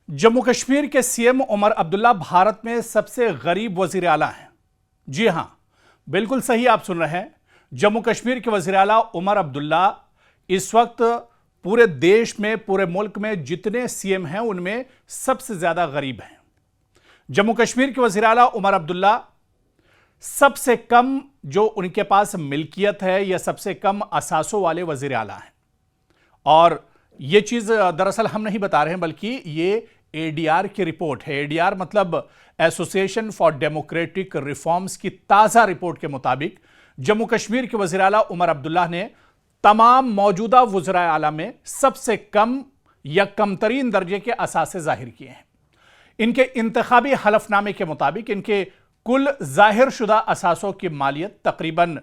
जम्मू कश्मीर के सीएम उमर अब्दुल्ला भारत में सबसे गरीब वजीर आला हैं। जी हां, बिल्कुल सही आप सुन रहे हैं। जम्मू कश्मीर के वजीर आला उमर अब्दुल्ला इस वक्त पूरे देश में, पूरे मुल्क में जितने सीएम हैं उनमें सबसे ज्यादा गरीब हैं। जम्मू कश्मीर के वजीर आला उमर अब्दुल्ला सबसे कम जो उनके पास मिल्कियत है या सबसे कम असासों वाले वजीर आला हैं। और ये चीज दरअसल हम नहीं बता रहे हैं, बल्कि ये एडीआर की रिपोर्ट है। एडीआर मतलब एसोसिएशन फॉर डेमोक्रेटिक रिफॉर्म्स की ताजा रिपोर्ट के मुताबिक जम्मू कश्मीर के वजीर आला उमर अब्दुल्ला ने तमाम मौजूदा वज़राए आला में सबसे कम या कमतरीन दर्जे के असासे जाहिर किए हैं। इनके इंतखाबी हलफनामे के मुताबिक इनके कुल जाहिर शुदा असासों की मालियत तकरीबन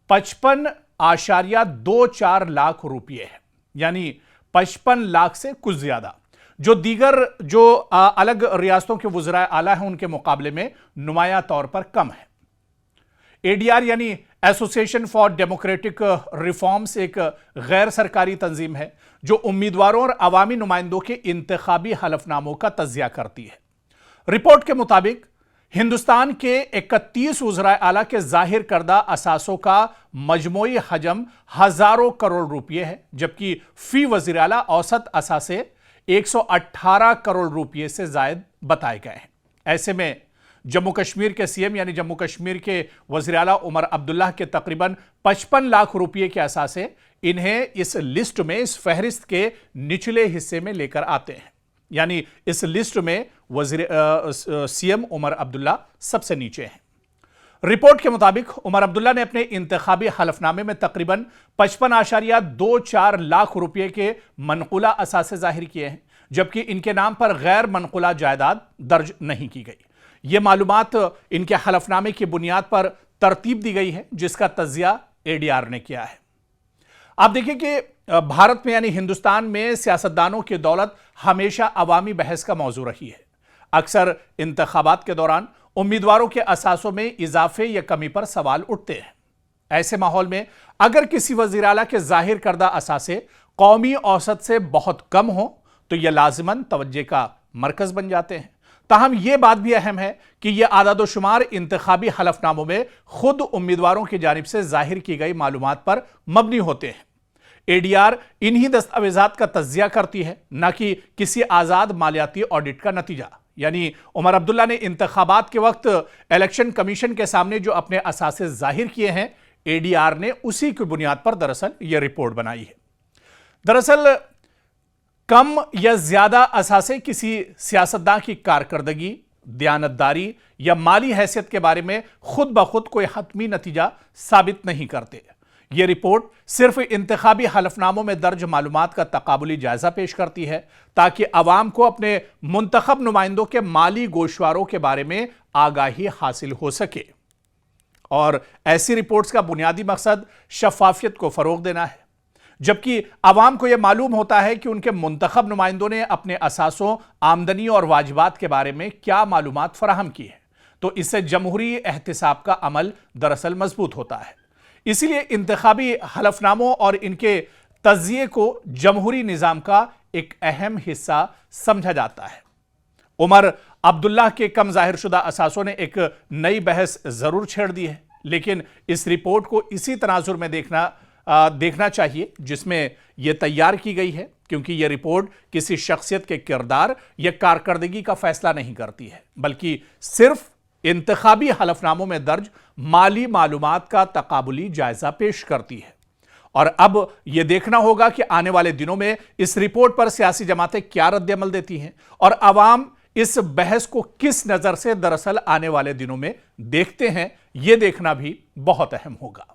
55.24 लाख रुपये है, यानी 55 लाख से कुछ ज्यादा, जो दीगर जो अलग रियासतों के वज़राए आला हैं उनके मुकाबले में नुमाया तौर पर कम है। एडीआर यानी एसोसिएशन फॉर डेमोक्रेटिक रिफॉर्म्स एक गैर सरकारी तंजीम है जो उम्मीदवारों और अवामी नुमाइंदों के इंतखाबी हलफनामों का तज्जिया करती है। रिपोर्ट के मुताबिक हिंदुस्तान के 31 वज़राए आला के जाहिर करदा असासों का मजमूई हजम हजारों करोड़ रुपये है, जबकि फी वज़ीर आला औसत असासे 118 करोड़ रुपये से जायद बताए गए हैं। ऐसे में जम्मू कश्मीर के सीएम यानी जम्मू कश्मीर के वज़ीर आला उमर अब्दुल्ला के तकरीबन 55 लाख रुपये के असासे इन्हें इस लिस्ट में, इस फहरिस्त के निचले हिस्से में लेकर आते हैं। यानी इस लिस्ट में सीएम उमर अब्दुल्ला सबसे नीचे हैं। रिपोर्ट के मुताबिक उमर अब्दुल्ला ने अपने इंतखाबी हलफनामे में तकरीबन 55.24 लाख रुपए के मनकुला असासे जाहिर किए हैं, जबकि इनके नाम पर गैर मनकुला जायदाद दर्ज नहीं की गई। यह मालूमात इनके हलफनामे की बुनियाद पर तरतीब दी गई है, जिसका तज्जिया एडीआर ने किया है। आप देखिए कि भारत में यानी हिंदुस्तान में सियासतदानों की दौलत हमेशा अवामी बहस का मौजू रही है। अक्सर इंतखाबात के दौरान उम्मीदवारों के असासों में इजाफे या कमी पर सवाल उठते हैं। ऐसे माहौल में अगर किसी वज़ीर आला के जाहिर करदा असासे कौमी औसत से बहुत कम हो तो यह लाजिमन तवज्जे का मरकज बन जाते हैं। ताहम यह बात भी अहम है कि यह आदादोशुमार इंतखाबी हलफनामों में खुद उम्मीदवारों की जानिब से जाहिर की गई मालूमात पर मबनी होते हैं। एडीआर इन्हीं दस्तावेजात का तज्जिया करती है, न कि किसी आजाद मालियाती ऑडिट का नतीजा। यानी उमर अब्दुल्ला ने इंतखाबात के वक्त इलेक्शन कमीशन के सामने जो अपने असासे जाहिर किए हैं, एडीआर ने उसी की बुनियाद पर दरअसल यह रिपोर्ट बनाई है। दरअसल कम या ज्यादा असासे किसी सियासतदान की कारकर्दगी, दयानतदारी या माली हैसियत के बारे में खुद ब खुद कोई हतमी नतीजा साबित नहीं करते। यह रिपोर्ट सिर्फ इंतखाबी हलफनामों में दर्ज मालूमात का तकाबुली जायजा पेश करती है, ताकि अवाम को अपने मुंतखब नुमाइंदों के माली गोशवारों के बारे में आगाही हासिल हो सके। और ऐसी रिपोर्ट्स का बुनियादी मकसद शफाफियत को फरोग देना है। जबकि अवाम को यह मालूम होता है कि उनके मुंतखब नुमाइंदों ने अपने असासों, आमदनी और वाजिबात के बारे में क्या मालूमात फराहम की है, तो इससे जमहूरी एहतिसाब का अमल दरअसल मजबूत होता है। इसीलिए इंतखाबी हलफनामों और इनके तज्जिए को जमहूरी निज़ाम का एक अहम हिस्सा समझा जाता है। उमर अब्दुल्ला के कम जाहिर शुदा असासों ने एक नई बहस जरूर छेड़ दी है, लेकिन इस रिपोर्ट को इसी तनाजुर में देखना चाहिए जिसमें यह तैयार की गई है, क्योंकि यह रिपोर्ट किसी शख्सियत के किरदार या कारकर्दगी का फैसला नहीं करती है, बल्कि सिर्फ इंतखाबी हलफनामों में दर्ज माली मालूमात का तकाबुली जायजा पेश करती है। और अब यह देखना होगा कि आने वाले दिनों में इस रिपोर्ट पर सियासी जमातें क्या रद्द-ए-अमल देती हैं और अवाम इस बहस को किस नजर से दरअसल आने वाले दिनों में देखते हैं, यह देखना भी बहुत अहम होगा।